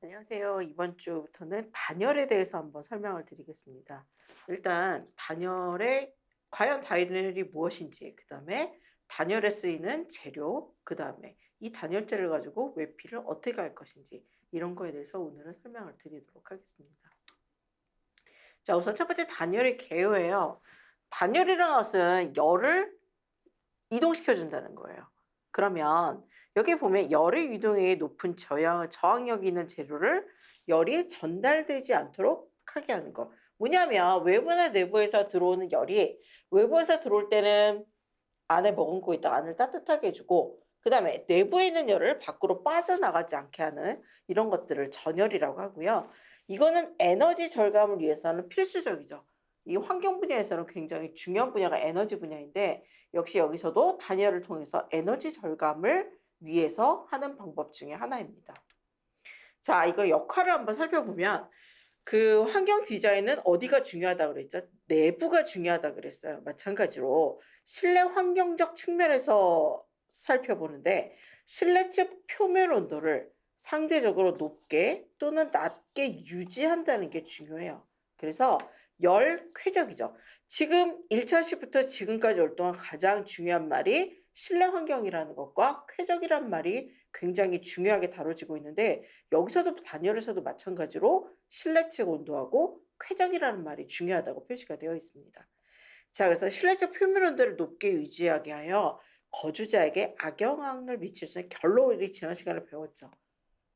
안녕하세요. 이번 주부터는 단열에 대해서 한번 설명을 드리겠습니다. 일단 단열에 과연 단열이 무엇인지, 그다음에 단열에 쓰이는 재료, 그다음에 이 단열재를 가지고 외피를 어떻게 할 것인지 이런 거에 대해서 오늘은 설명을 드리도록 하겠습니다. 자, 우선 첫 번째 단열의 개요예요. 단열이라는 것은 열을 이동시켜 준다는 거예요. 그러면 여기 보면 열의 유동에 높은 저항력이 있는 재료를 열이 전달되지 않도록 하게 하는 거. 뭐냐면 외부나 내부에서 들어오는 열이 외부에서 들어올 때는 안에 머금고 있다가 안을 따뜻하게 해 주고, 그다음에 내부에 있는 열을 밖으로 빠져나가지 않게 하는 이런 것들을 전열이라고 하고요. 이거는 에너지 절감을 위해서는 필수적이죠. 이 환경 분야에서는 굉장히 중요한 분야가 에너지 분야인데, 역시 여기서도 단열을 통해서 에너지 절감을 위해서 하는 방법 중에 하나입니다. 자, 이거 역할을 한번 살펴보면 그 환경 디자인은 어디가 중요하다고 그랬죠? 내부가 중요하다고 그랬어요. 마찬가지로 실내 환경적 측면에서 살펴보는데, 실내 측 표면 온도를 상대적으로 높게 또는 낮게 유지한다는 게 중요해요. 그래서 열 쾌적이죠. 지금 1차 시부터 지금까지 올 동안 가장 중요한 말이 실내 환경이라는 것과 쾌적이란 말이 굉장히 중요하게 다뤄지고 있는데, 여기서도 단열에서도 마찬가지로 실내 측 온도하고 쾌적이라는 말이 중요하다고 표시가 되어 있습니다. 자, 그래서 실내 측 표면 온도를 높게 유지하게 하여 거주자에게 악영향을 미칠 수 있는 결로 우리 지난 시간에 배웠죠.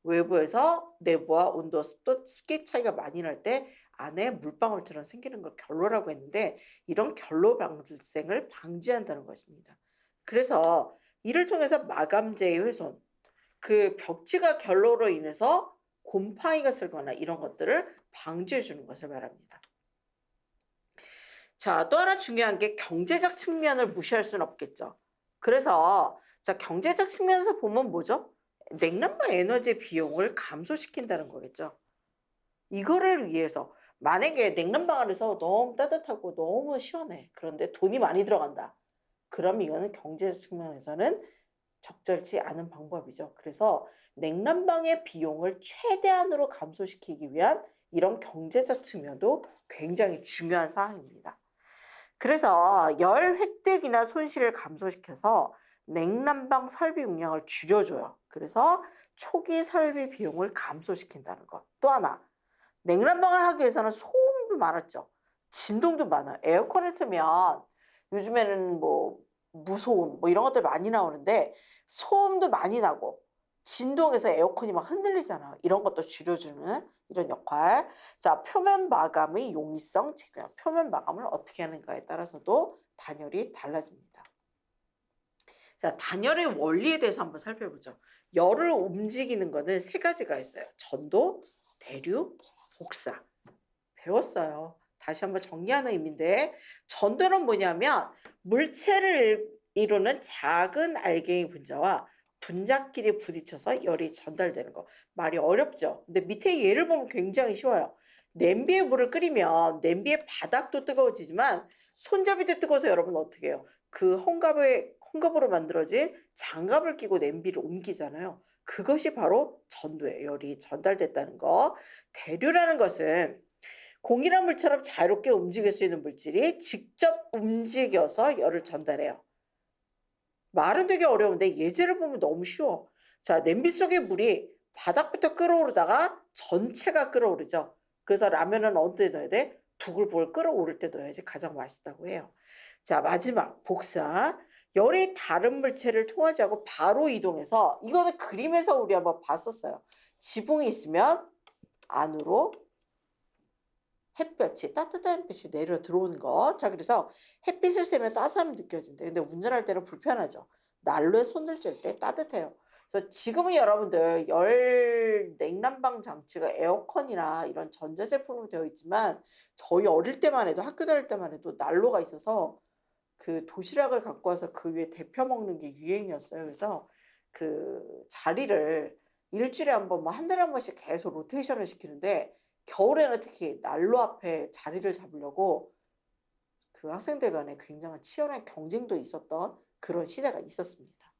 외부에서 내부와 온도, 습도, 습기 차이가 많이 날 때 안에 물방울처럼 생기는 걸 결로라고 했는데, 이런 결로 발생을 방지한다는 것입니다. 그래서 이를 통해서 마감재의 훼손, 그 벽지가 결로로 인해서 곰팡이가 슬거나 이런 것들을 방지해 주는 것을 말합니다. 자, 또 하나 중요한 게 경제적 측면을 무시할 수는 없겠죠. 그래서 자, 경제적 측면에서 보면 뭐죠? 냉난방 에너지 비용을 감소시킨다는 거겠죠. 이거를 위해서 만약에 냉난방 안에서 너무 따뜻하고 너무 시원해. 그런데 돈이 많이 들어간다. 그럼 이거는 경제 측면에서는 적절치 않은 방법이죠. 그래서 냉난방의 비용을 최대한으로 감소시키기 위한 이런 경제적 측면도 굉장히 중요한 사항입니다. 그래서 열 획득이나 손실을 감소시켜서 냉난방 설비 용량을 줄여줘요. 그래서 초기 설비 비용을 감소시킨다는 것. 또 하나, 냉난방을 하기 위해서는 소음도 많았죠. 진동도 많아요. 에어컨을 틀면 요즘에는 뭐 무소음 뭐 이런 것들 많이 나오는데, 소음도 많이 나고 진동에서 에어컨이 막 흔들리잖아요. 이런 것도 줄여주는 이런 역할. 자, 표면 마감의 용이성, 표면 마감을 어떻게 하는가에 따라서도 단열이 달라집니다. 자, 단열의 원리에 대해서 한번 살펴보죠. 열을 움직이는 거는 세 가지가 있어요. 전도, 대류, 복사. 배웠어요. 다시 한번 정리하는 의미인데, 전도는 뭐냐면 물체를 이루는 작은 알갱이 분자와 분자끼리 부딪혀서 열이 전달되는 거. 말이 어렵죠? 근데 밑에 예를 보면 굉장히 쉬워요. 냄비에 물을 끓이면 냄비의 바닥도 뜨거워지지만 손잡이도 뜨거워서 여러분 어떻게 해요? 그 헝겊으로 만들어진 장갑을 끼고 냄비를 옮기잖아요. 그것이 바로 전도예요. 열이 전달됐다는 거. 대류라는 것은 공이란 물처럼 자유롭게 움직일 수 있는 물질이 직접 움직여서 열을 전달해요. 말은 되게 어려운데 예제를 보면 너무 쉬워. 자, 냄비 속의 물이 바닥부터 끓어오르다가 전체가 끓어오르죠. 그래서 라면은 언제 넣어야 돼? 부글부글 끓어오를 때 넣어야지 가장 맛있다고 해요. 자, 마지막 복사. 열이 다른 물체를 통하지 않고 바로 이동해서, 이거는 그림에서 우리 한번 봤었어요. 지붕이 있으면 안으로 햇볕이, 따뜻한 햇빛이 내려 들어오는 거. 자, 그래서 햇빛을 쐬면 따뜻함이 느껴진대. 근데 운전할 때는 불편하죠. 난로에 손을 쥘 때 따뜻해요. 그래서 지금은 여러분들 열 냉난방 장치가 에어컨이나 이런 전자제품으로 되어 있지만, 저희 어릴 때만 해도, 학교 다닐 때만 해도 난로가 있어서 그 도시락을 갖고 와서 그 위에 데펴 먹는 게 유행이었어요. 그래서 그 자리를 일주일에 한 번, 뭐 한 달에 한 번씩 계속 로테이션을 시키는데, 겨울에는 특히 난로 앞에 자리를 잡으려고 그 학생들 간에 굉장한 치열한 경쟁도 있었던 그런 시대가 있었습니다.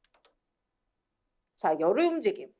자, 열의 움직임.